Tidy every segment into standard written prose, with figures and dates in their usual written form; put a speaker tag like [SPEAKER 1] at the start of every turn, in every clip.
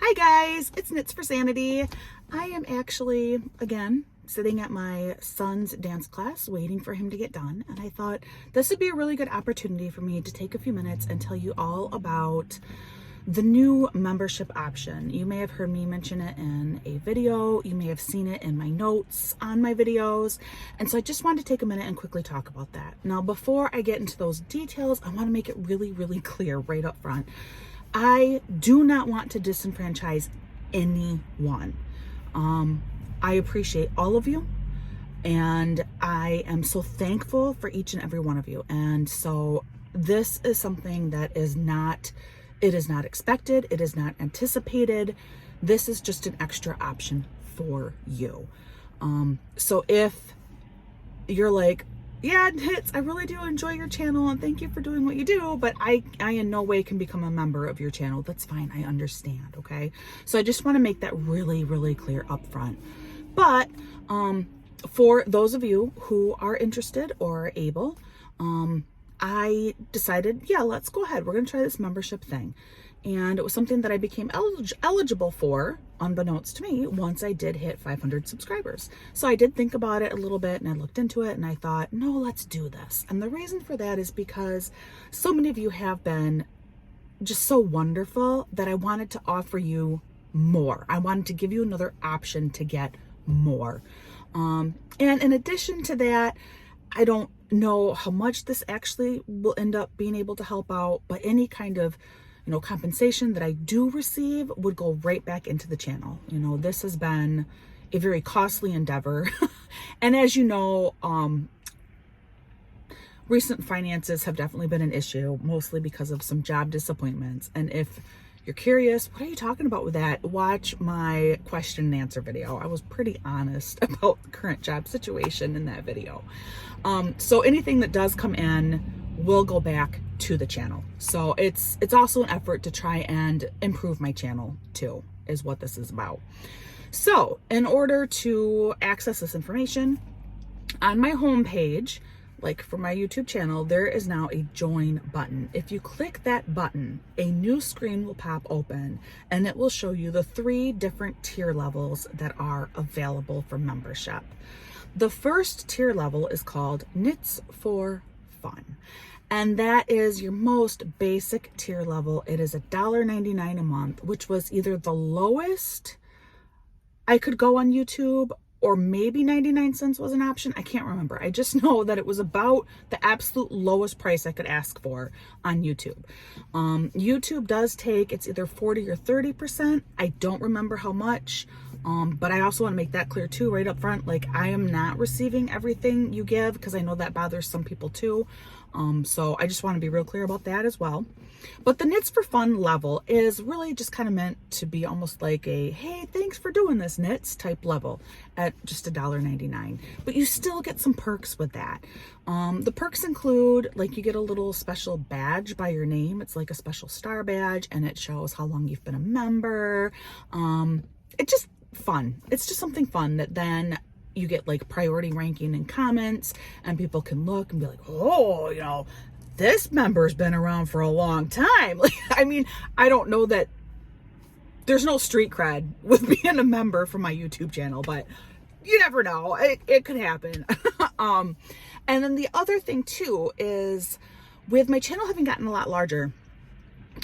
[SPEAKER 1] Hi guys, it's Knits for Sanity. I am actually, again, sitting at my son's dance class waiting for him to get done, and I thought this would be a really good opportunity for me to take a few minutes and tell you all about the new membership option. You may have heard me mention it in a video, you may have seen it in my notes on my videos, and so I just wanted to take a minute and quickly talk about that. Now, before I get into those details, I want to make it really clear right up front. I do not want to disenfranchise anyone. I appreciate all of you, and I am so thankful for each and every one of you. And so this is something that is not expected, it is not anticipated. This is just an extra option for you. So if you're like, yeah, Knits, I really do enjoy your channel and thank you for doing what you do, but I in no way can become a member of your channel, that's fine, I understand, okay? So I just want to make that really clear up front. But for those of you who are interested or able, I decided, yeah, let's go ahead. We're going to try this membership thing. And it was something that I became eligible for, unbeknownst to me, once I did hit 500 subscribers. So I did think about it a little bit and I looked into it and I thought, no, let's do this. And the reason for that is because so many of you have been just so wonderful that I wanted to offer you more. I wanted to give you another option to get more. And in addition to that, I don't know how much this actually will end up being able to help out, but any kind of, compensation that I do receive would go right back into the channel. This has been a very costly endeavor. And as you know, recent finances have definitely been an issue, mostly because of some job disappointments. And if you're curious, what are you talking about with that? Watch my question and answer video. I was pretty honest about the current job situation in that video. So anything that does come in will go back to the channel. So it's also an effort to try and improve my channel too, is what this is about. So in order to access this information, on my homepage, like for my YouTube channel, there is now a join button. If you click that button, a new screen will pop open and it will show you the 3 different tier levels that are available for membership. The first tier level is called Knits for Fun. And that is your most basic tier level. It is $1.99 a month, which was either the lowest I could go on YouTube, or maybe 99 cents was an option. I can't remember. I just know that it was about the absolute lowest price I could ask for on YouTube. YouTube does take, it's either 40 or 30%. I don't remember how much. But I also want to make that clear too, right up front. Like, I am not receiving everything you give, because I know that bothers some people too. So I just want to be real clear about that as well. But the Knits for Fun level is really just kind of meant to be almost like a, hey, thanks for doing this, Knits type level at just $1.99. But you still get some perks with that. The perks include, like, you get a little special badge by your name. It's like a special star badge, and it shows how long you've been a member. It's just fun. It's just something fun that then you get like priority ranking in comments, and people can look and be like, oh, this member's been around for a long time. Like, I mean, I don't know that there's no street cred with being a member for my YouTube channel, but you never know. It could happen. And then the other thing too is, with my channel having gotten a lot larger,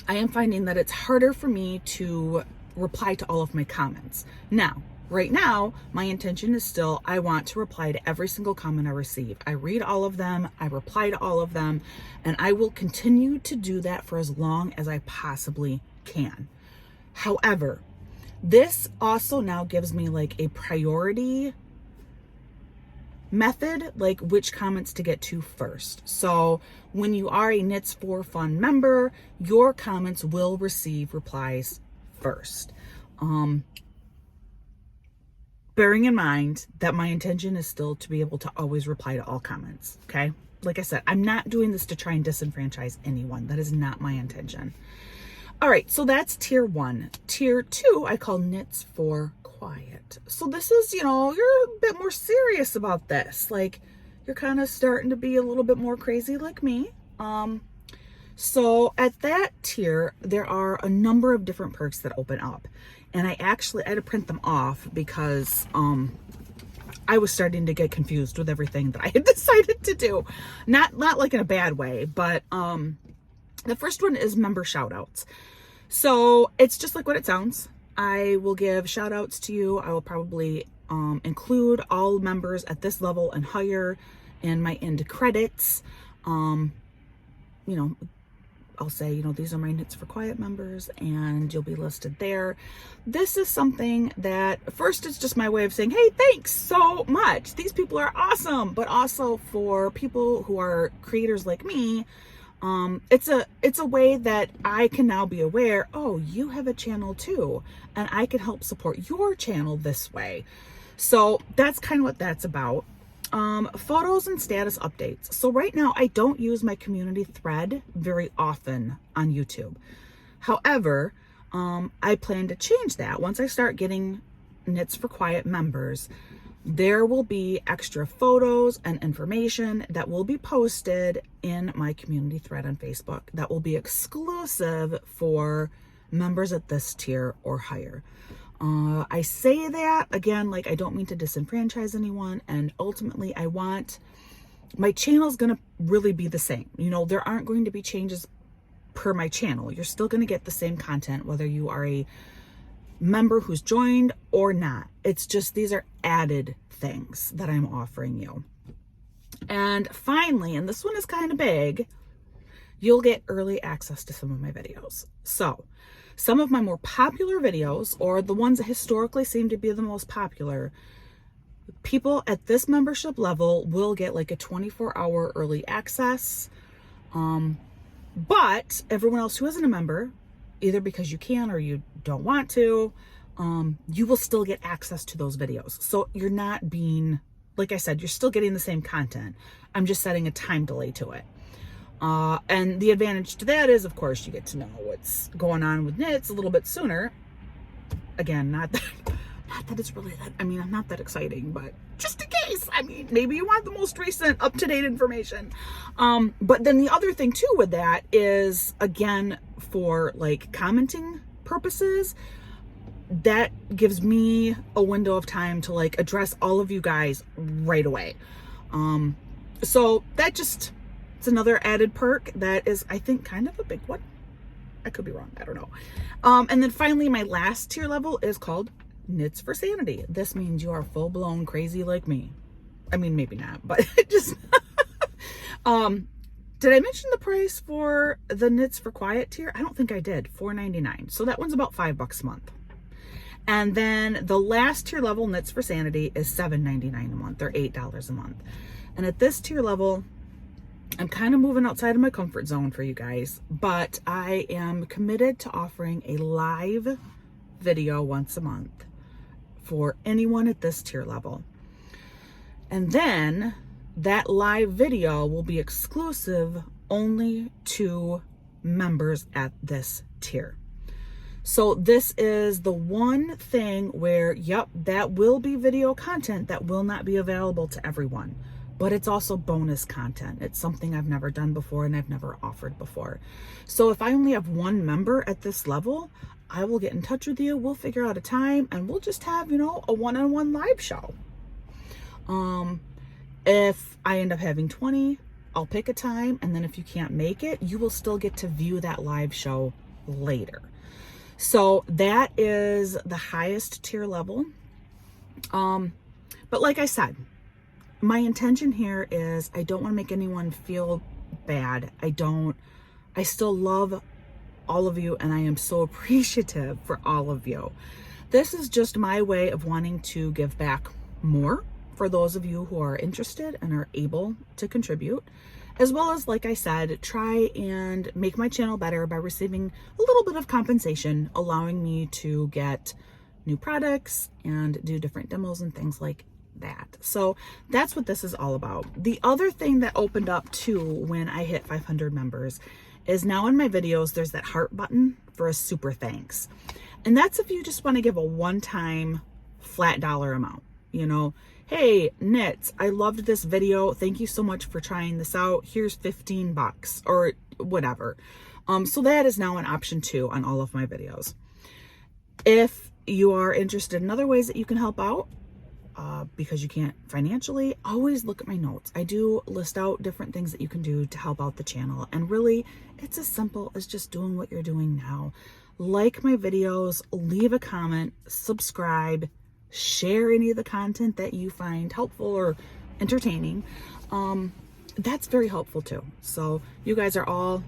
[SPEAKER 1] I am finding that it's harder for me to reply to all of my comments. Now, right now, my intention is still, I want to reply to every single comment I receive. I read all of them, I reply to all of them, and I will continue to do that for as long as I possibly can. However, this also now gives me like a priority method, like which comments to get to first. So when you are a Knits for Fun member, your comments will receive replies first. Bearing in mind that my intention is still to be able to always reply to all comments, okay? Like I said, I'm not doing this to try and disenfranchise anyone. That is not my intention. All right, so that's tier 1. Tier 2, I call Knits for Quiet. So this is, you're a bit more serious about this. Like, you're kind of starting to be a little bit more crazy like me. So at that tier, there are a number of different perks that open up. And I had to print them off because I was starting to get confused with everything that I had decided to do. Not like in a bad way, but the first one is member shoutouts. So it's just like what it sounds. I will give shoutouts to you. I will probably include all members at this level and higher in my end credits. You know, I'll say, you know, these are my Knits for Quiet members, and you'll be listed there. This is something that first it's just my way of saying, hey, thanks so much. These people are awesome. But also for people who are creators like me, it's a way that I can now be aware, oh, you have a channel too, and I can help support your channel this way. So that's kind of what that's about. Photos and status updates. So right now I don't use my community thread very often on YouTube. However, I plan to change that. Once I start getting Knits for Quiet members, there will be extra photos and information that will be posted in my community thread on Facebook that will be exclusive for members at this tier or higher. I say that again, like, I don't mean to disenfranchise anyone, and ultimately I want my channel is going to really be the same. You know, there aren't going to be changes per my channel. You're still going to get the same content whether you are a member who's joined or not. It's just these are added things that I'm offering you. And finally, and this one is kind of big, you'll get early access to some of my videos. So some of my more popular videos, or the ones that historically seem to be the most popular, people at this membership level will get like a 24-hour early access. But everyone else who isn't a member, either because you can or you don't want to, you will still get access to those videos. So you're not being, like I said, you're still getting the same content. I'm just setting a time delay to it. And the advantage to that is, of course, you get to know what's going on with knits a little bit sooner. Again, not that it's really that, I mean, I'm not that exciting, but just in case, I mean, maybe you want the most recent up-to-date information. But then the other thing too with that is, again, for like commenting purposes, that gives me a window of time to like address all of you guys right away. So that just, it's another added perk that is, I think, kind of a big one. I could be wrong. I don't know. And then finally, my last tier level is called Knits for Sanity. This means you are full-blown crazy like me. I mean, maybe not, but just... Did I mention the price for the Knits for Quiet tier? I don't think I did. $4.99. So that one's about $5 a month. And then the last tier level, Knits for Sanity, is $7.99 a month, or $8 a month. And at this tier level, I'm kind of moving outside of my comfort zone for you guys, but I am committed to offering a live video once a month for anyone at this tier level. And then that live video will be exclusive only to members at this tier. So this is the one thing where, yep, that will be video content that will not be available to everyone. But it's also bonus content. It's something I've never done before and I've never offered before. So if I only have one member at this level, I will get in touch with you. We'll figure out a time and we'll just have, you know, a one-on-one live show. If I end up having 20, I'll pick a time. And then if you can't make it, you will still get to view that live show later. So that is the highest tier level. But like I said, my intention here is I don't want to make anyone feel bad. I still love all of you and I am so appreciative for all of you. This is just my way of wanting to give back more for those of you who are interested and are able to contribute, as well as, like I said, try and make my channel better by receiving a little bit of compensation, allowing me to get new products and do different demos and things like that. So that's what this is all about. The other thing that opened up too when I hit 500 members is now in my videos there's that heart button for a super thanks, and that's if you just want to give a one-time flat dollar amount. You know, hey, knits, I loved this video. Thank you so much for trying this out. Here's $15 or whatever. So that is now an option too on all of my videos. If you are interested in other ways that you can help out, because you can't financially, always look at my notes. I do list out different things that you can do to help out the channel. And really, it's as simple as just doing what you're doing now. Like my videos, leave a comment, subscribe, share any of the content that you find helpful or entertaining. That's very helpful too. So you guys are all,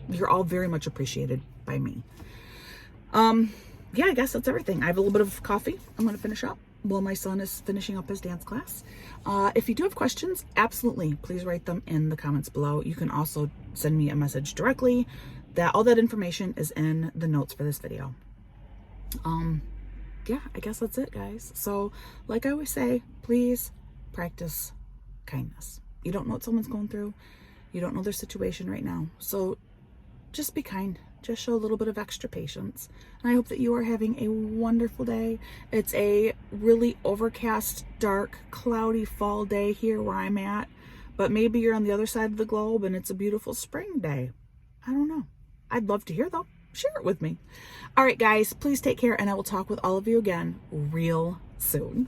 [SPEAKER 1] you're all very much appreciated by me. Yeah, I guess that's everything. I have a little bit of coffee. I'm going to finish up while my son is finishing up his dance class. If you do have questions, absolutely, please write them in the comments below. You can also send me a message directly. All that information is in the notes for this video. Yeah, I guess that's it, guys. So like I always say, please practice kindness. You don't know what someone's going through. You don't know their situation right now. So just be kind. Just show a little bit of extra patience. And I hope that you are having a wonderful day. It's a really overcast, dark, cloudy fall day here where I'm at. But maybe you're on the other side of the globe and it's a beautiful spring day. I don't know. I'd love to hear though. Share it with me. All right, guys, please take care and I will talk with all of you again real soon.